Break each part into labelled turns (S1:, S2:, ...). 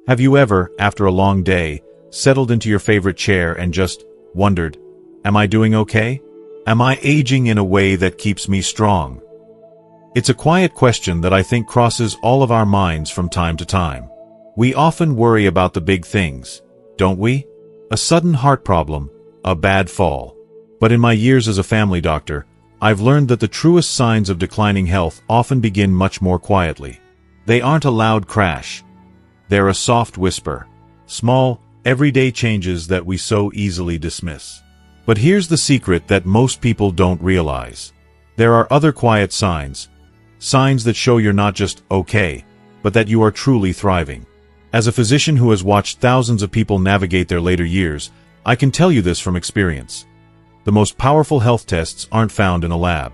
S1: Have you ever, after a long day, settled into your favorite chair and just wondered, am I doing okay? Am I aging in a way that keeps me strong? It's a quiet question that I think crosses all of our minds from time to time. We often worry about the big things, don't we? A sudden heart problem, a bad fall. But in my years as a family doctor, I've learned that the truest signs of declining health often begin much more quietly. They aren't a loud crash. They're a soft whisper. Small, everyday changes that we so easily dismiss. But here's the secret that most people don't realize. There are other quiet signs. Signs that show you're not just okay, but that you are truly thriving. As a physician who has watched thousands of people navigate their later years, I can tell you this from experience. The most powerful health tests aren't found in a lab.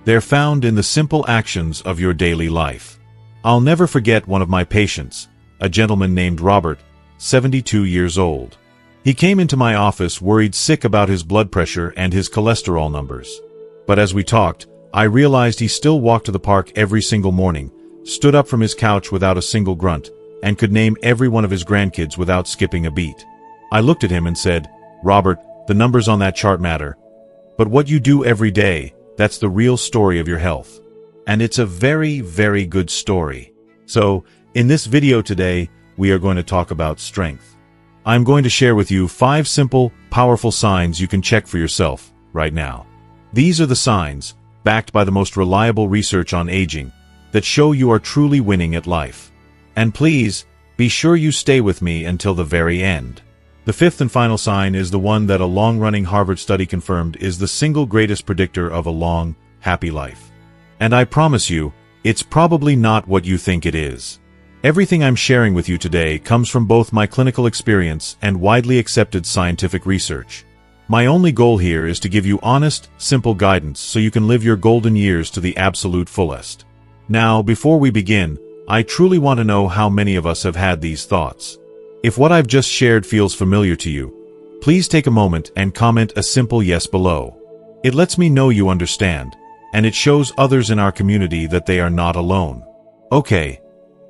S1: They're found in the simple actions of your daily life. I'll never forget one of my patients, a gentleman named Robert, 72 years old. He came into my office worried sick about his blood pressure and his cholesterol numbers. But as we talked, I realized he still walked to the park every single morning, stood up from his couch without a single grunt, and could name every one of his grandkids without skipping a beat. I looked at him and said, Robert, the numbers on that chart matter. But what you do every day, that's the real story of your health. And it's a very, very good story. So, in this video today, we are going to talk about strength. I'm going to share with you 5 simple, powerful signs you can check for yourself right now. These are the signs, backed by the most reliable research on aging, that show you are truly winning at life. And please, be sure you stay with me until the very end. The 5th and final sign is the one that a long-running Harvard study confirmed is the single greatest predictor of a long, happy life. And I promise you, it's probably not what you think it is. Everything I'm sharing with you today comes from both my clinical experience and widely accepted scientific research. My only goal here is to give you honest, simple guidance so you can live your golden years to the absolute fullest. Now, before we begin, I truly want to know how many of us have had these thoughts. If what I've just shared feels familiar to you, please take a moment and comment a simple yes below. It lets me know you understand, and it shows others in our community that they are not alone. Okay,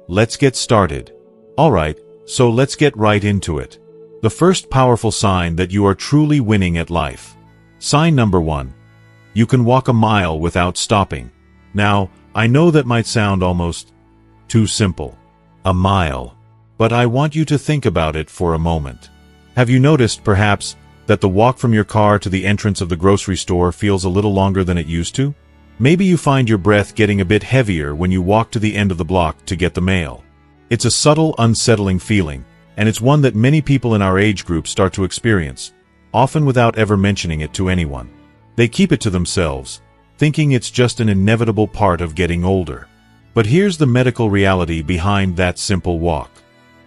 S1: let's get started. Alright, so let's get right into it. The first powerful sign that you are truly winning at life. Sign number 1. You can walk a mile without stopping. Now, I know that might sound almost too simple. A mile. But I want you to think about it for a moment. Have you noticed, perhaps, that the walk from your car to the entrance of the grocery store feels a little longer than it used to? Maybe you find your breath getting a bit heavier when you walk to the end of the block to get the mail. It's a subtle, unsettling feeling, and it's one that many people in our age group start to experience, often without ever mentioning it to anyone. They keep it to themselves, thinking it's just an inevitable part of getting older. But here's the medical reality behind that simple walk.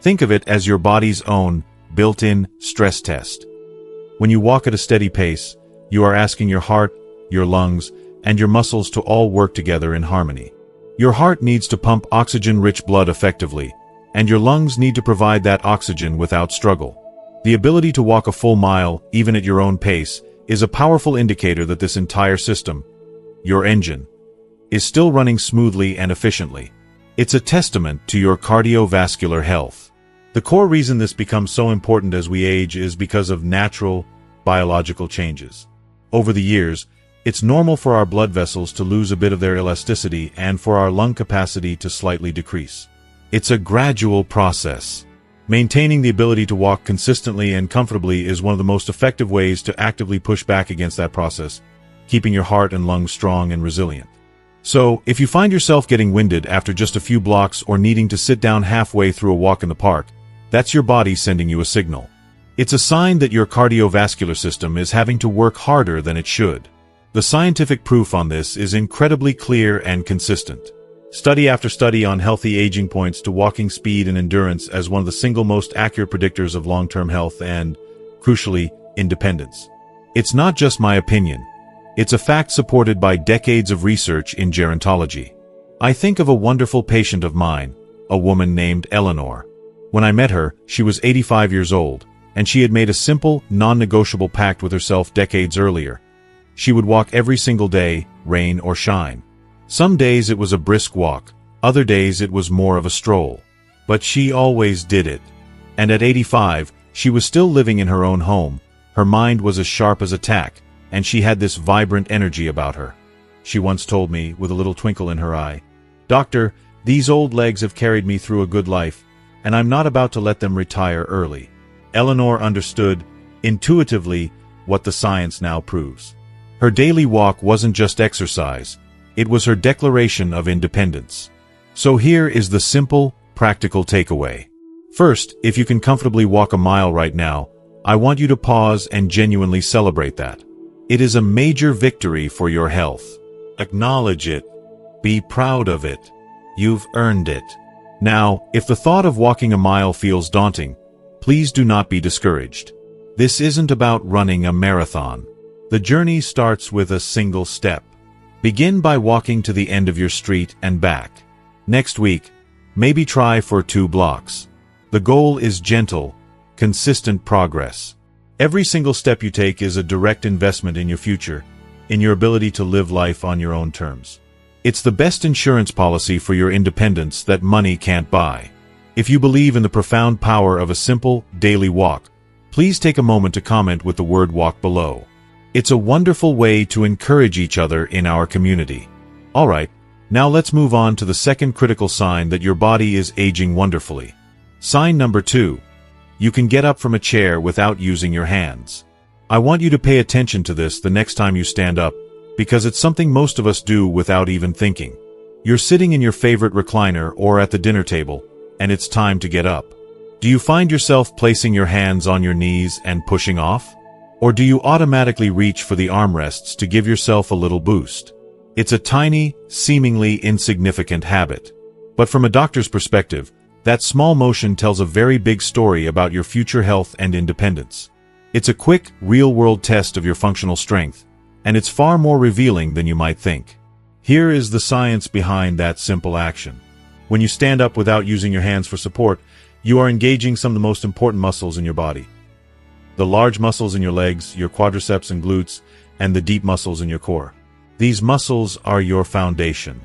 S1: Think of it as your body's own, built-in stress test. When you walk at a steady pace, you are asking your heart, your lungs, and your muscles to all work together in harmony. Your heart needs to pump oxygen-rich blood effectively, and your lungs need to provide that oxygen without struggle. The ability to walk a full mile, even at your own pace, is a powerful indicator that this entire system, your engine, is still running smoothly and efficiently. It's a testament to your cardiovascular health. The core reason this becomes so important as we age is because of natural, biological changes. Over the years, it's normal for our blood vessels to lose a bit of their elasticity and for our lung capacity to slightly decrease. It's a gradual process. Maintaining the ability to walk consistently and comfortably is one of the most effective ways to actively push back against that process, keeping your heart and lungs strong and resilient. So, if you find yourself getting winded after just a few blocks or needing to sit down halfway through a walk in the park, that's your body sending you a signal. It's a sign that your cardiovascular system is having to work harder than it should. The scientific proof on this is incredibly clear and consistent. Study after study on healthy aging points to walking speed and endurance as one of the single most accurate predictors of long-term health and, crucially, independence. It's not just my opinion. It's a fact supported by decades of research in gerontology. I think of a wonderful patient of mine, a woman named Eleanor. When I met her, she was 85 years old, and she had made a simple, non-negotiable pact with herself decades earlier. She would walk every single day, rain or shine. Some days it was a brisk walk, other days it was more of a stroll. But she always did it. And at 85, she was still living in her own home. Her mind was as sharp as a tack, and she had this vibrant energy about her. She once told me, with a little twinkle in her eye, "Doctor, these old legs have carried me through a good life, and I'm not about to let them retire early." Eleanor understood, intuitively, what the science now proves. Her daily walk wasn't just exercise, it was her declaration of independence. So here is the simple, practical takeaway. First, if you can comfortably walk a mile right now, I want you to pause and genuinely celebrate that. It is a major victory for your health. Acknowledge it. Be proud of it. You've earned it. Now, if the thought of walking a mile feels daunting, please do not be discouraged. This isn't about running a marathon. The journey starts with a single step. Begin by walking to the end of your street and back. Next week, maybe try for 2 blocks. The goal is gentle, consistent progress. Every single step you take is a direct investment in your future, in your ability to live life on your own terms. It's the best insurance policy for your independence that money can't buy. If you believe in the profound power of a simple, daily walk, please take a moment to comment with the word "walk" below. It's a wonderful way to encourage each other in our community. Alright, now let's move on to the second critical sign that your body is aging wonderfully. Sign number 2. You can get up from a chair without using your hands. I want you to pay attention to this the next time you stand up, because it's something most of us do without even thinking. You're sitting in your favorite recliner or at the dinner table, and it's time to get up. Do you find yourself placing your hands on your knees and pushing off? Or do you automatically reach for the armrests to give yourself a little boost? It's a tiny, seemingly insignificant habit. But from a doctor's perspective, that small motion tells a very big story about your future health and independence. It's a quick, real-world test of your functional strength, and it's far more revealing than you might think. Here is the science behind that simple action. When you stand up without using your hands for support, you are engaging some of the most important muscles in your body. The large muscles in your legs, your quadriceps and glutes, and the deep muscles in your core. These muscles are your foundation.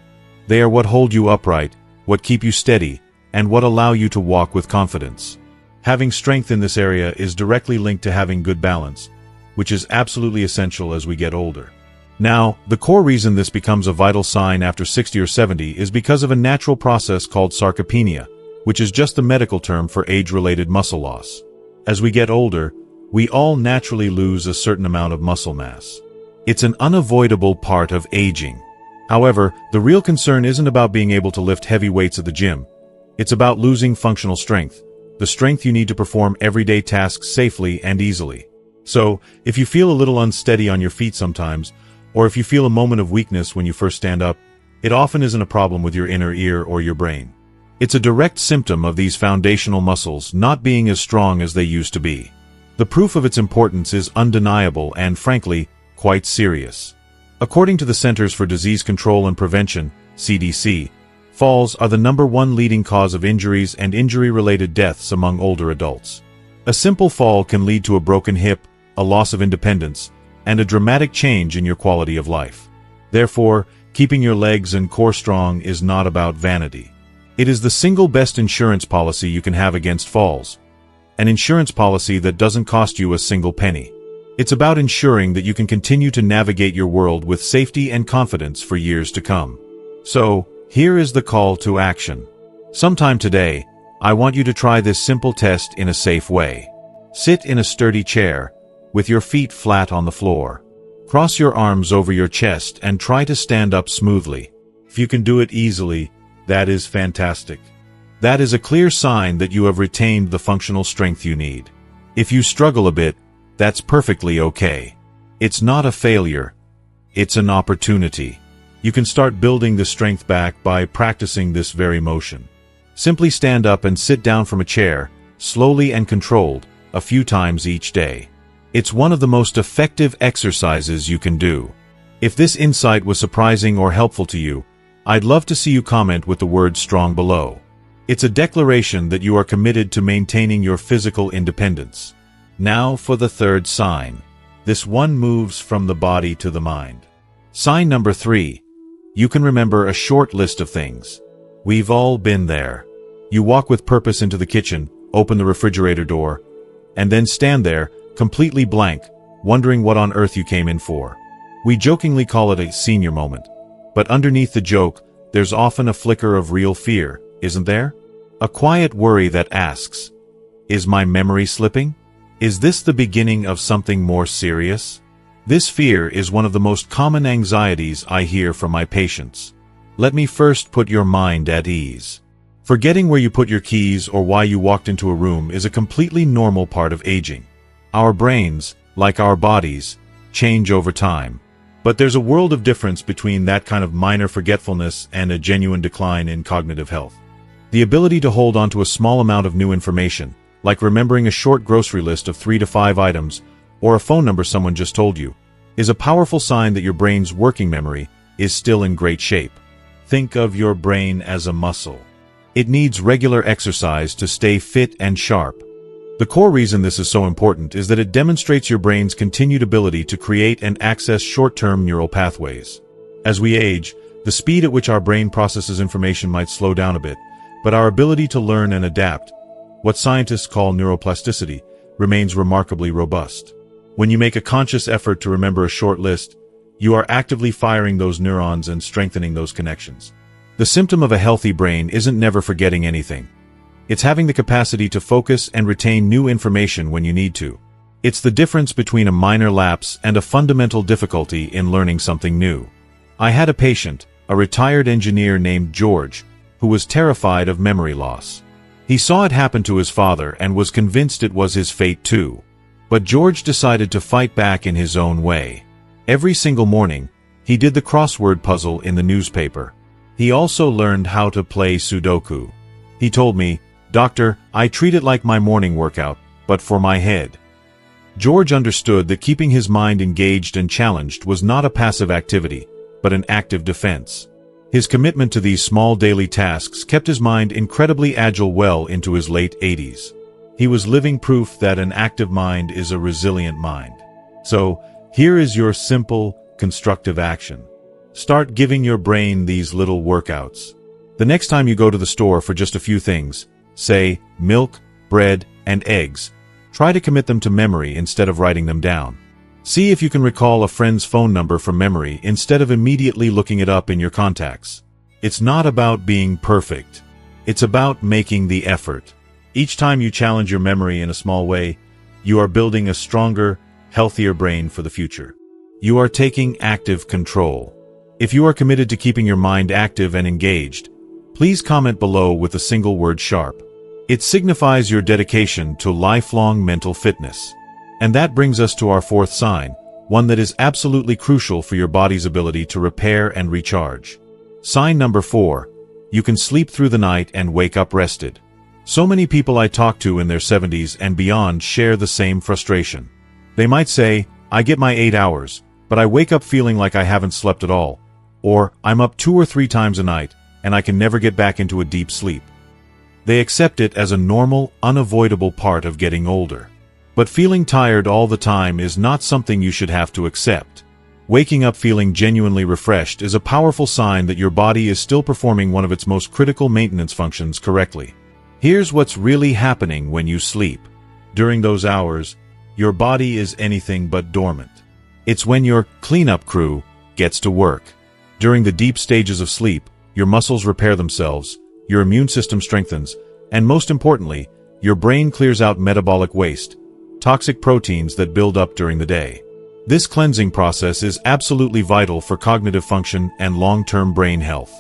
S1: They are what hold you upright, what keep you steady, and what allow you to walk with confidence. Having strength in this area is directly linked to having good balance, which is absolutely essential as we get older. Now, the core reason this becomes a vital sign after 60 or 70 is because of a natural process called sarcopenia, which is just the medical term for age-related muscle loss. As we get older, we all naturally lose a certain amount of muscle mass. It's an unavoidable part of aging. However, the real concern isn't about being able to lift heavy weights at the gym. It's about losing functional strength, the strength you need to perform everyday tasks safely and easily. So, if you feel a little unsteady on your feet sometimes, or if you feel a moment of weakness when you first stand up, it often isn't a problem with your inner ear or your brain. It's a direct symptom of these foundational muscles not being as strong as they used to be. The proof of its importance is undeniable and, frankly, quite serious. According to the Centers for Disease Control and Prevention, CDC, falls are the #1 leading cause of injuries and injury-related deaths among older adults. A simple fall can lead to a broken hip, a loss of independence, and a dramatic change in your quality of life. Therefore, keeping your legs and core strong is not about vanity. It is the single best insurance policy you can have against falls. An insurance policy that doesn't cost you a single penny. It's about ensuring that you can continue to navigate your world with safety and confidence for years to come. So, here is the call to action. Sometime today, I want you to try this simple test in a safe way. Sit in a sturdy chair, with your feet flat on the floor. Cross your arms over your chest and try to stand up smoothly. If you can do it easily, that is fantastic. That is a clear sign that you have retained the functional strength you need. If you struggle a bit, that's perfectly okay. It's not a failure. It's an opportunity. You can start building the strength back by practicing this very motion. Simply stand up and sit down from a chair, slowly and controlled, a few times each day. It's one of the most effective exercises you can do. If this insight was surprising or helpful to you, I'd love to see you comment with the word "strong" below. It's a declaration that you are committed to maintaining your physical independence. Now for the third sign. This one moves from the body to the mind. Sign number 3. You can remember a short list of things. We've all been there. You walk with purpose into the kitchen, open the refrigerator door, and then stand there, completely blank, wondering what on earth you came in for. We jokingly call it a senior moment. But underneath the joke, there's often a flicker of real fear, isn't there? A quiet worry that asks, is my memory slipping? Is this the beginning of something more serious? This fear is one of the most common anxieties I hear from my patients. Let me first put your mind at ease. Forgetting where you put your keys or why you walked into a room is a completely normal part of aging. Our brains, like our bodies, change over time. But there's a world of difference between that kind of minor forgetfulness and a genuine decline in cognitive health. The ability to hold on to a small amount of new information, like remembering a short grocery list of 3 to 5 items, or a phone number someone just told you, is a powerful sign that your brain's working memory is still in great shape. Think of your brain as a muscle. It needs regular exercise to stay fit and sharp. The core reason this is so important is that it demonstrates your brain's continued ability to create and access short-term neural pathways. As we age, the speed at which our brain processes information might slow down a bit, but our ability to learn and adapt, what scientists call neuroplasticity, remains remarkably robust. When you make a conscious effort to remember a short list, you are actively firing those neurons and strengthening those connections. The symptom of a healthy brain isn't never forgetting anything. It's having the capacity to focus and retain new information when you need to. It's the difference between a minor lapse and a fundamental difficulty in learning something new. I had a patient, a retired engineer named George, who was terrified of memory loss. He saw it happen to his father and was convinced it was his fate too. But George decided to fight back in his own way. Every single morning, he did the crossword puzzle in the newspaper. He also learned how to play Sudoku. He told me, "Doctor, I treat it like my morning workout, but for my head." George understood that keeping his mind engaged and challenged was not a passive activity, but an active defense. His commitment to these small daily tasks kept his mind incredibly agile well into his late 80s. He was living proof that an active mind is a resilient mind. So, here is your simple, constructive action. Start giving your brain these little workouts. The next time you go to the store for just a few things, say, milk, bread, and eggs, try to commit them to memory instead of writing them down. See if you can recall a friend's phone number from memory instead of immediately looking it up in your contacts. It's not about being perfect. It's about making the effort. Each time you challenge your memory in a small way, you are building a stronger, healthier brain for the future. You are taking active control. If you are committed to keeping your mind active and engaged, please comment below with the single word SHARP. It signifies your dedication to lifelong mental fitness. And that brings us to our fourth sign, one that is absolutely crucial for your body's ability to repair and recharge. Sign number 4. You can sleep through the night and wake up rested. So many people I talk to in their 70s and beyond share the same frustration. They might say, "I get my 8 hours, but I wake up feeling like I haven't slept at all," or "I'm up 2 or 3 times a night, and I can never get back into a deep sleep." They accept it as a normal, unavoidable part of getting older. But feeling tired all the time is not something you should have to accept. Waking up feeling genuinely refreshed is a powerful sign that your body is still performing one of its most critical maintenance functions correctly. Here's what's really happening when you sleep. During those hours, your body is anything but dormant. It's when your cleanup crew gets to work. During the deep stages of sleep, your muscles repair themselves, your immune system strengthens, and most importantly, your brain clears out metabolic waste, toxic proteins that build up during the day. This cleansing process is absolutely vital for cognitive function and long-term brain health.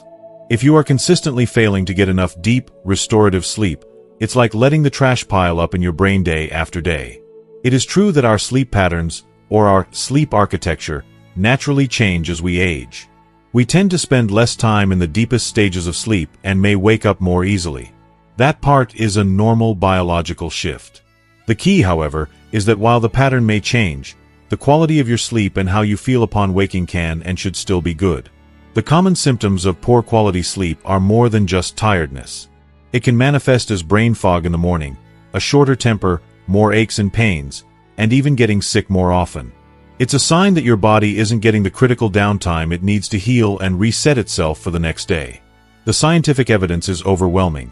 S1: If you are consistently failing to get enough deep, restorative sleep, it's like letting the trash pile up in your brain day after day. It is true that our sleep patterns, or our sleep architecture, naturally change as we age. We tend to spend less time in the deepest stages of sleep and may wake up more easily. That part is a normal biological shift. The key, however, is that while the pattern may change, the quality of your sleep and how you feel upon waking can and should still be good. The common symptoms of poor quality sleep are more than just tiredness. It can manifest as brain fog in the morning, a shorter temper, more aches and pains, and even getting sick more often. It's a sign that your body isn't getting the critical downtime it needs to heal and reset itself for the next day. The scientific evidence is overwhelming.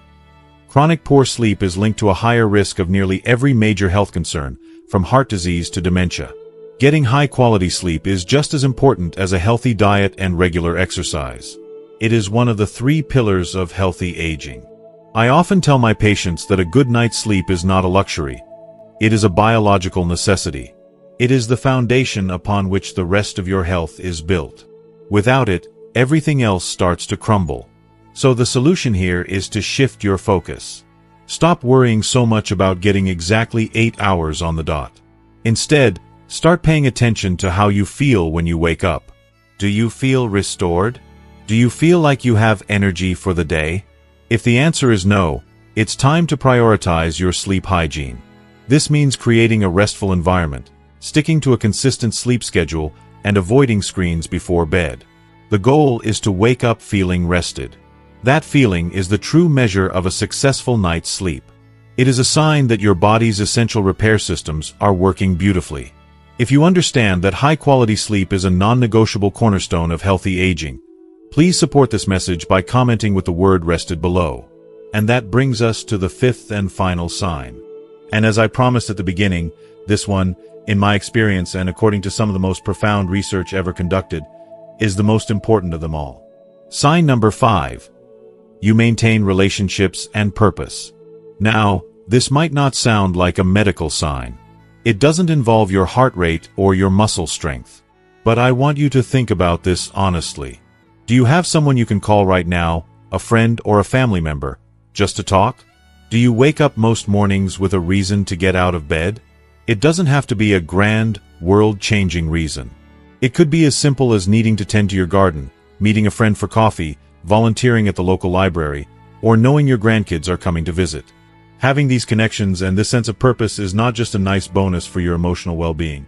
S1: Chronic poor sleep is linked to a higher risk of nearly every major health concern, from heart disease to dementia. Getting high-quality sleep is just as important as a healthy diet and regular exercise. It is one of the 3 pillars of healthy aging. I often tell my patients that a good night's sleep is not a luxury. It is a biological necessity. It is the foundation upon which the rest of your health is built. Without it, everything else starts to crumble. So the solution here is to shift your focus. Stop worrying so much about getting exactly 8 hours on the dot. Instead, start paying attention to how you feel when you wake up. Do you feel restored? Do you feel like you have energy for the day? If the answer is no, it's time to prioritize your sleep hygiene. This means creating a restful environment, sticking to a consistent sleep schedule, and avoiding screens before bed. The goal is to wake up feeling rested. That feeling is the true measure of a successful night's sleep. It is a sign that your body's essential repair systems are working beautifully. If you understand that high-quality sleep is a non-negotiable cornerstone of healthy aging, please support this message by commenting with the word rested below. And that brings us to the 5th and final sign. And as I promised at the beginning, this one, in my experience and according to some of the most profound research ever conducted, is the most important of them all. Sign number 5. You maintain relationships and purpose. Now, this might not sound like a medical sign. It doesn't involve your heart rate or your muscle strength. But I want you to think about this honestly. Do you have someone you can call right now, a friend or a family member, just to talk? Do you wake up most mornings with a reason to get out of bed? It doesn't have to be a grand, world-changing reason. It could be as simple as needing to tend to your garden, meeting a friend for coffee, volunteering at the local library, or knowing your grandkids are coming to visit. Having these connections and this sense of purpose is not just a nice bonus for your emotional well-being.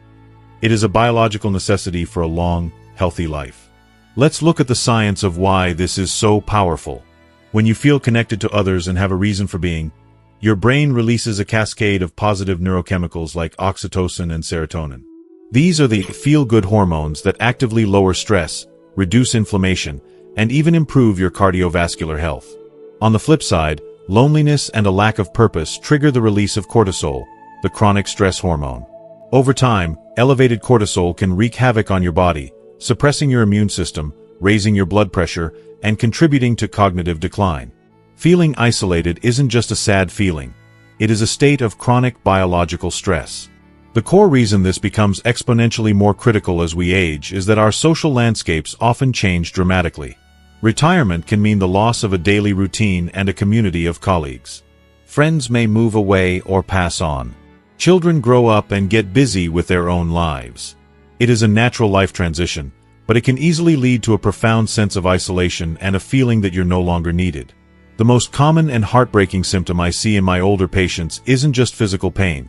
S1: It is a biological necessity for a long, healthy life. Let's look at the science of why this is so powerful. When you feel connected to others and have a reason for being, your brain releases a cascade of positive neurochemicals like oxytocin and serotonin. These are the feel-good hormones that actively lower stress, reduce inflammation, and even improve your cardiovascular health. On the flip side, loneliness and a lack of purpose trigger the release of cortisol, the chronic stress hormone. Over time, elevated cortisol can wreak havoc on your body, suppressing your immune system, raising your blood pressure, and contributing to cognitive decline. Feeling isolated isn't just a sad feeling. It is a state of chronic biological stress. The core reason this becomes exponentially more critical as we age is that our social landscapes often change dramatically. Retirement can mean the loss of a daily routine and a community of colleagues. Friends may move away or pass on. Children grow up and get busy with their own lives. It is a natural life transition, but it can easily lead to a profound sense of isolation and a feeling that you're no longer needed. The most common and heartbreaking symptom I see in my older patients isn't just physical pain.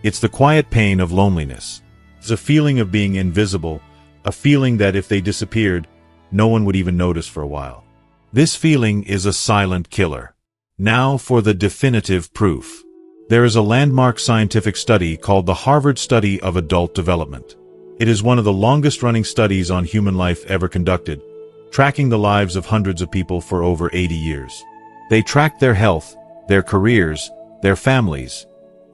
S1: It's the quiet pain of loneliness. It's a feeling of being invisible, a feeling that if they disappeared, no one would even notice for a while. This feeling is a silent killer. Now for the definitive proof. There is a landmark scientific study called the Harvard Study of Adult Development. It is one of the longest-running studies on human life ever conducted, tracking the lives of hundreds of people for over 80 years. They tracked their health, their careers, their families,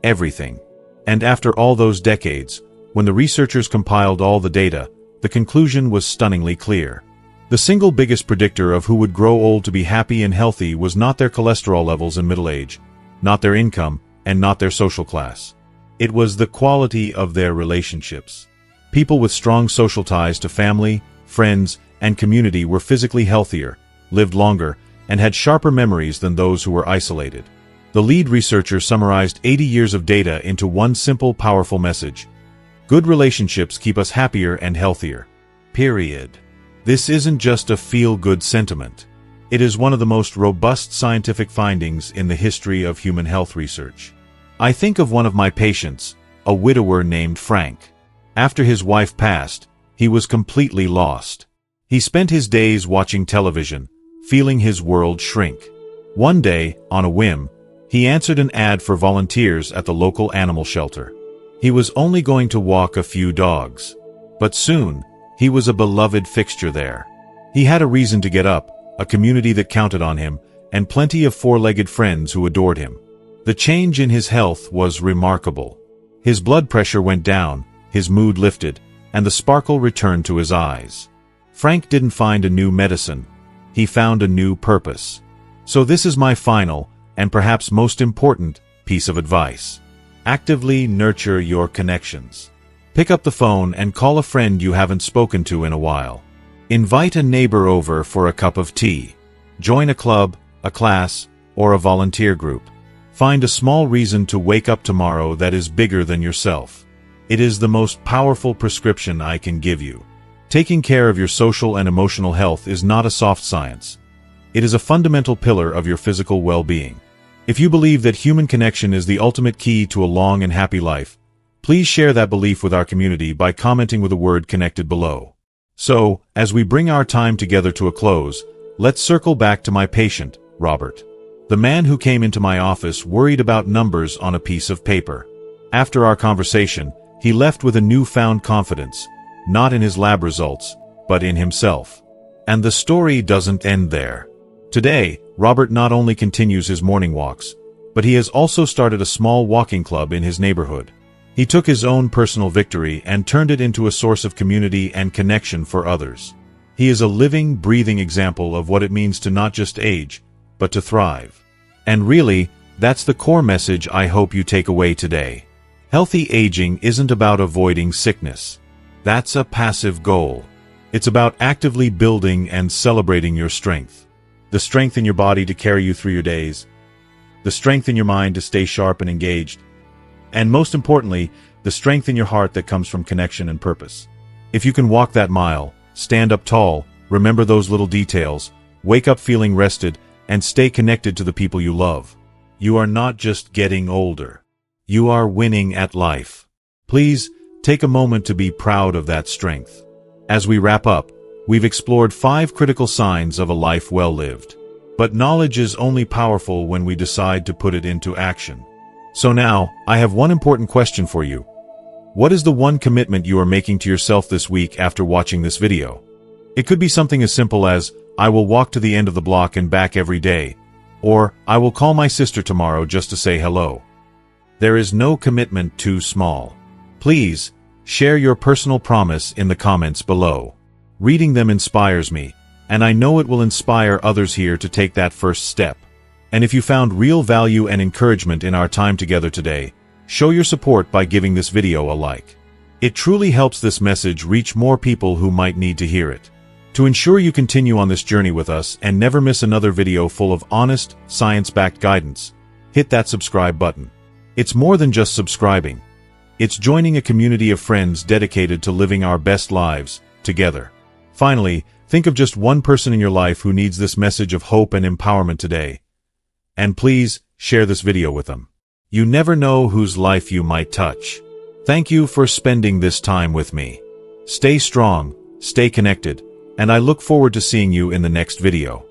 S1: everything. And after all those decades, when the researchers compiled all the data, the conclusion was stunningly clear. The single biggest predictor of who would grow old to be happy and healthy was not their cholesterol levels in middle age, not their income, and not their social class. It was the quality of their relationships. People with strong social ties to family, friends, and community were physically healthier, lived longer, and had sharper memories than those who were isolated. The lead researcher summarized 80 years of data into one simple, powerful message. Good relationships keep us happier and healthier. Period. This isn't just a feel-good sentiment. It is one of the most robust scientific findings in the history of human health research. I think of one of my patients, a widower named Frank. After his wife passed, he was completely lost. He spent his days watching television, feeling his world shrink. One day, on a whim, he answered an ad for volunteers at the local animal shelter. He was only going to walk a few dogs. But soon, he was a beloved fixture there. He had a reason to get up, a community that counted on him, and plenty of four-legged friends who adored him. The change in his health was remarkable. His blood pressure went down, his mood lifted, and the sparkle returned to his eyes. Frank didn't find a new medicine. He found a new purpose. So this is my final, and perhaps most important, piece of advice. Actively nurture your connections. Pick up the phone and call a friend you haven't spoken to in a while. Invite a neighbor over for a cup of tea. Join a club, a class, or a volunteer group. Find a small reason to wake up tomorrow that is bigger than yourself. It is the most powerful prescription I can give you. Taking care of your social and emotional health is not a soft science. It is a fundamental pillar of your physical well-being. If you believe that human connection is the ultimate key to a long and happy life, please share that belief with our community by commenting with the word connected below. So, as we bring our time together to a close, let's circle back to my patient, Robert. The man who came into my office worried about numbers on a piece of paper. After our conversation, he left with a newfound confidence, not in his lab results, but in himself. And the story doesn't end there. Today, Robert not only continues his morning walks, but he has also started a small walking club in his neighborhood. He took his own personal victory and turned it into a source of community and connection for others. He is a living, breathing example of what it means to not just age, but to thrive. And really, that's the core message I hope you take away today. Healthy aging isn't about avoiding sickness. That's a passive goal. It's about actively building and celebrating your strength. The strength in your body to carry you through your days. The strength in your mind to stay sharp and engaged. And most importantly, the strength in your heart that comes from connection and purpose. If you can walk that mile, stand up tall, remember those little details, wake up feeling rested, and stay connected to the people you love, you are not just getting older. You are winning at life. Please, take a moment to be proud of that strength. As we wrap up, we've explored 5 critical signs of a life well lived. But knowledge is only powerful when we decide to put it into action. So now, I have one important question for you. What is the one commitment you are making to yourself this week after watching this video? It could be something as simple as, I will walk to the end of the block and back every day, or I will call my sister tomorrow just to say hello. There is no commitment too small. Please, share your personal promise in the comments below. Reading them inspires me, and I know it will inspire others here to take that first step. And if you found real value and encouragement in our time together today, show your support by giving this video a like. It truly helps this message reach more people who might need to hear it. To ensure you continue on this journey with us and never miss another video full of honest, science-backed guidance, hit that subscribe button. It's more than just subscribing. It's joining a community of friends dedicated to living our best lives together. Finally, think of just one person in your life who needs this message of hope and empowerment today. And please, share this video with them. You never know whose life you might touch. Thank you for spending this time with me. Stay strong, stay connected, and I look forward to seeing you in the next video.